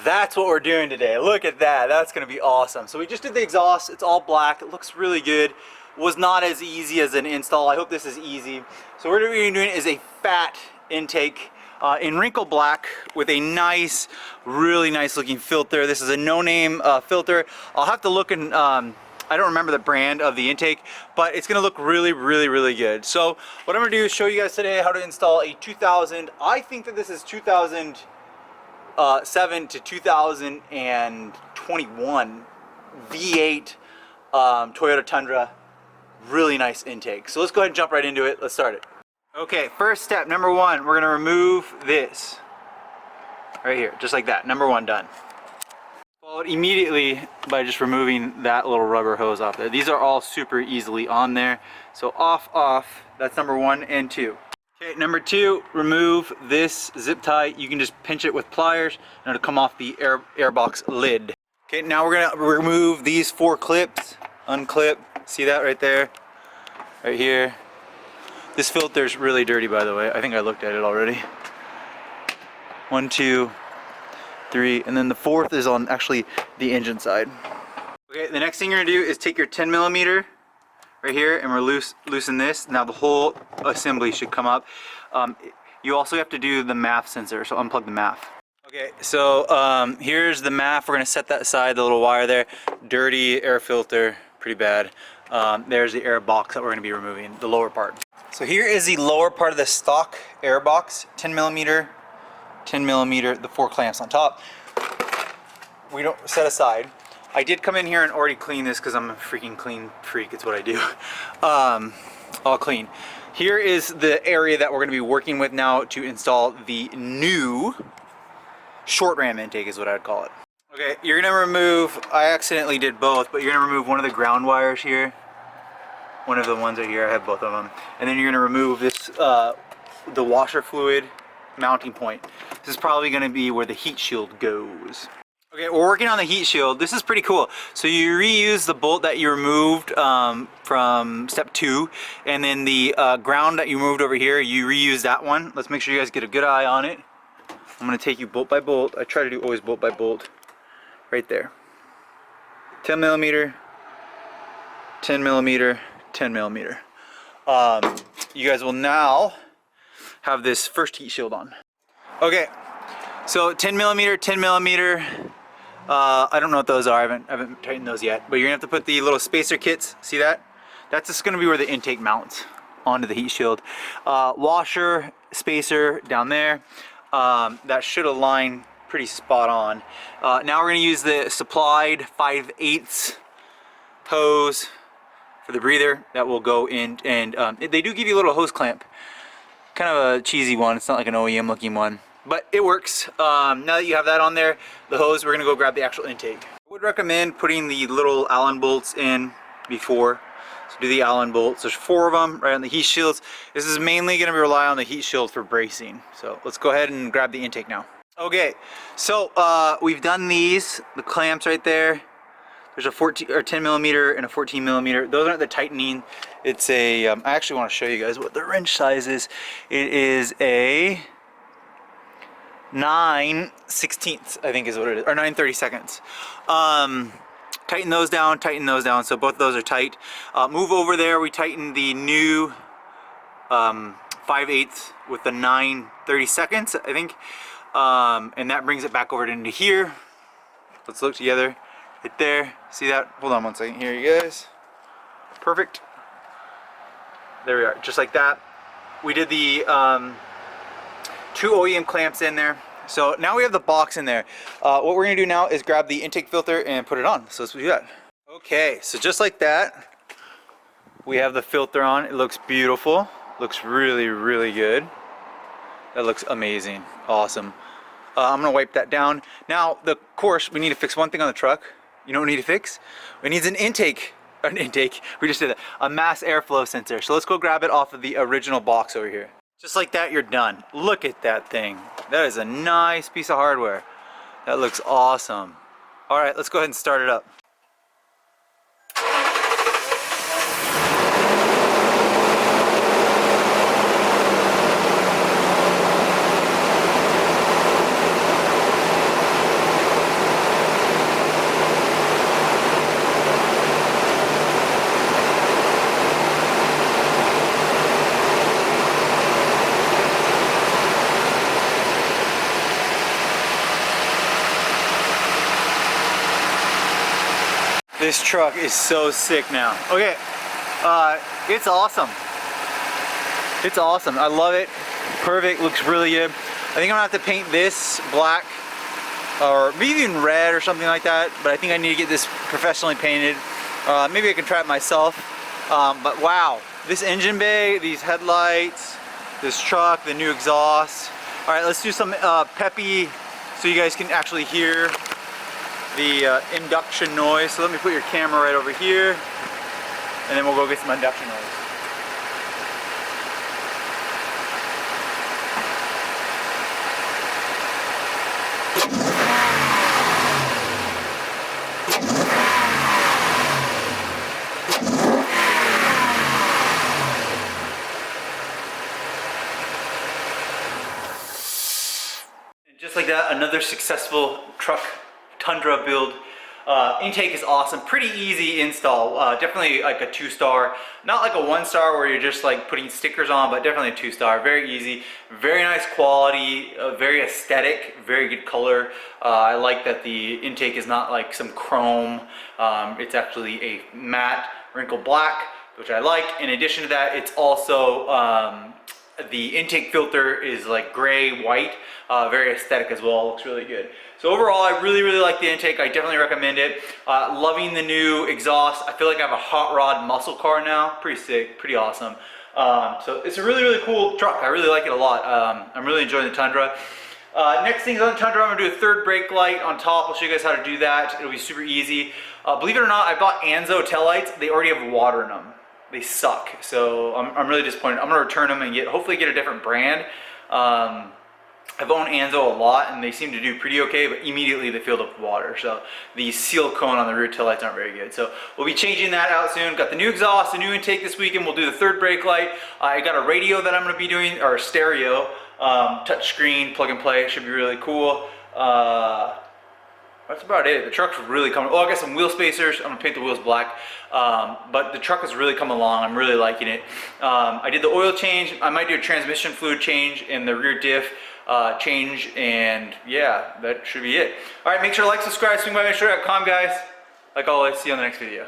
that's what we're doing today. Look at that. That's going to be awesome. So we just did the exhaust. It's all black. It looks really good. Was not as easy as an install. I hope this is easy. So what we're doing is a fat intake in wrinkle black with a nice, really nice looking filter. This is a no-name filter. I'll have to look in, I don't remember the brand of the intake, but it's gonna look really, really, really good. So what I'm gonna do is show you guys today how to install a 2000, I think that this is 2007 to 2021 V8 Toyota Tundra. Really nice intake. So let's go ahead and jump right into it. Let's start it. Okay, first step, number one, we're gonna remove this right here, just like that. Number one done. Followed immediately by just removing that little rubber hose off there. These are all super easily on there. So off, that's number one and two. Okay, number two, remove this zip tie. You can just pinch it with pliers and it'll come off the airbox lid. Okay, now we're gonna remove these four clips, unclip. See that right there, right here. This filter's really dirty, by the way. I think I looked at it already. 1, 2, 3, and then the fourth is on actually the engine side. Okay, the next thing you're gonna do is take your 10 millimeter right here and we're loosen this. Now the whole assembly should come up. You also have to do the MAF sensor, so unplug the MAF. Okay, so here's the MAF. We're gonna set that aside, the little wire there. Dirty air filter, pretty bad. There's the air box that we're gonna be removing, the lower part. So here is the lower part of the stock air box, 10 millimeter, the four clamps on top. We don't set aside. I did come in here and already clean this because I'm a freaking clean freak. It's what I do. All clean. Here is the area that we're going to be working with now to install the new short ram intake is what I'd call it. Okay, you're going to remove, I accidentally did both, but you're going to remove one of the ground wires here. One of the ones right here, I have both of them. And then you're gonna remove this, the washer fluid mounting point. This is probably gonna be where the heat shield goes. Okay, we're working on the heat shield. This is pretty cool. So you reuse the bolt that you removed from step 2, and then the ground that you moved over here, you reuse that one. Let's make sure you guys get a good eye on it. I'm gonna take you bolt by bolt. I try to do always bolt by bolt. Right there. 10 millimeter, 10 millimeter, 10 millimeter. You guys will now have this first heat shield on. Okay, so 10 millimeter, 10 millimeter. I don't know what those are. I haven't tightened those yet. But you're gonna have to put the little spacer kits. See that? That's just gonna be where the intake mounts onto the heat shield. Washer, spacer down there. That should align pretty spot on. Now we're gonna use the supplied 5/8 hose for the breather that will go in, and they do give you a little hose clamp, kind of a cheesy one. It's not like an OEM looking one, but it works. Now that you have that on there, the hose, we're gonna go grab the actual intake. I would recommend putting the little Allen bolts in before. So do the Allen bolts. There's 4 of them right on the heat shields. This is mainly gonna rely on the heat shield for bracing. So let's go ahead and grab the intake now. Okay, so we've done these, the clamps right there. There's a 14 or 10 millimeter and a 14 millimeter. Those aren't the tightening. It's a, I actually want to show you guys what the wrench size is. It is a 9/16, I think is what it is, or 9/32. Tighten those down, so both of those are tight. Move over there, we tighten the new 5/8 with the 9/32, I think. And that brings it back over into here. Let's look together. Right there, see that? Hold on one second here, you guys. Perfect. There we are, just like that. We did the 2 OEM clamps in there. So now we have the box in there. What we're gonna do now is grab the intake filter and put it on. So let's do that. Okay, so just like that, we have the filter on. It looks beautiful. Looks really, really good. That looks amazing, awesome. I'm gonna wipe that down. Now, of course, we need to fix one thing on the truck. You know what we need to fix? We need an intake. We just did that. A mass airflow sensor. So let's go grab it off of the original box over here. Just like that, you're done. Look at that thing. That is a nice piece of hardware. That looks awesome. All right, let's go ahead and start it up. This truck is so sick now. Okay, it's awesome. It's awesome. I love it. Perfect. Looks really good. I think I'm gonna have to paint this black, or maybe even red or something like that. But I think I need to get this professionally painted. Maybe I can try it myself. But wow, this engine bay, these headlights, this truck, the new exhaust. All right, let's do some peppy, so you guys can actually hear the induction noise. So let me put your camera right over here, and then we'll go get some induction noise. And just like that, another successful truck Tundra build. Intake is awesome, pretty easy install, definitely like a 2-star, not like a 1-star where you're just like putting stickers on, but definitely a 2-star, very easy, very nice quality, very aesthetic, very good color. I like that the intake is not like some chrome, it's actually a matte wrinkle black, which I like. In addition to that, it's also the intake filter is like gray white, very aesthetic as well, looks really good. So overall, I really like the intake. I definitely recommend it. Loving the new exhaust. I feel like I have a hot rod muscle car now. Pretty sick, pretty awesome. So it's a really cool truck. I really like it a lot. I'm really enjoying the Tundra. Next thing is on the Tundra, I'm gonna do a third brake light on top. I'll show you guys how to do that. It'll be super easy. Believe it or not, I bought Anzo taillights. They already have water in them. They suck. So I'm really disappointed. I'm gonna return them and hopefully get a different brand. I've owned Anzo a lot and they seem to do pretty okay, but immediately they filled up with water. So the seal cone on the rear taillights aren't very good. So we'll be changing that out soon. Got the new exhaust, the new intake this weekend. We'll do the third brake light. I got a radio that I'm gonna be doing, or a stereo, touch screen, plug and play. It should be really cool. That's about it. The truck's really coming. Oh, I got some wheel spacers. I'm gonna paint the wheels black. But the truck has really come along. I'm really liking it. I did the oil change. I might do a transmission fluid change and the rear diff change, and yeah, that should be it. All right, make sure to like, subscribe, swing by MITSUBISHI.com, guys. Like always, see you on the next video.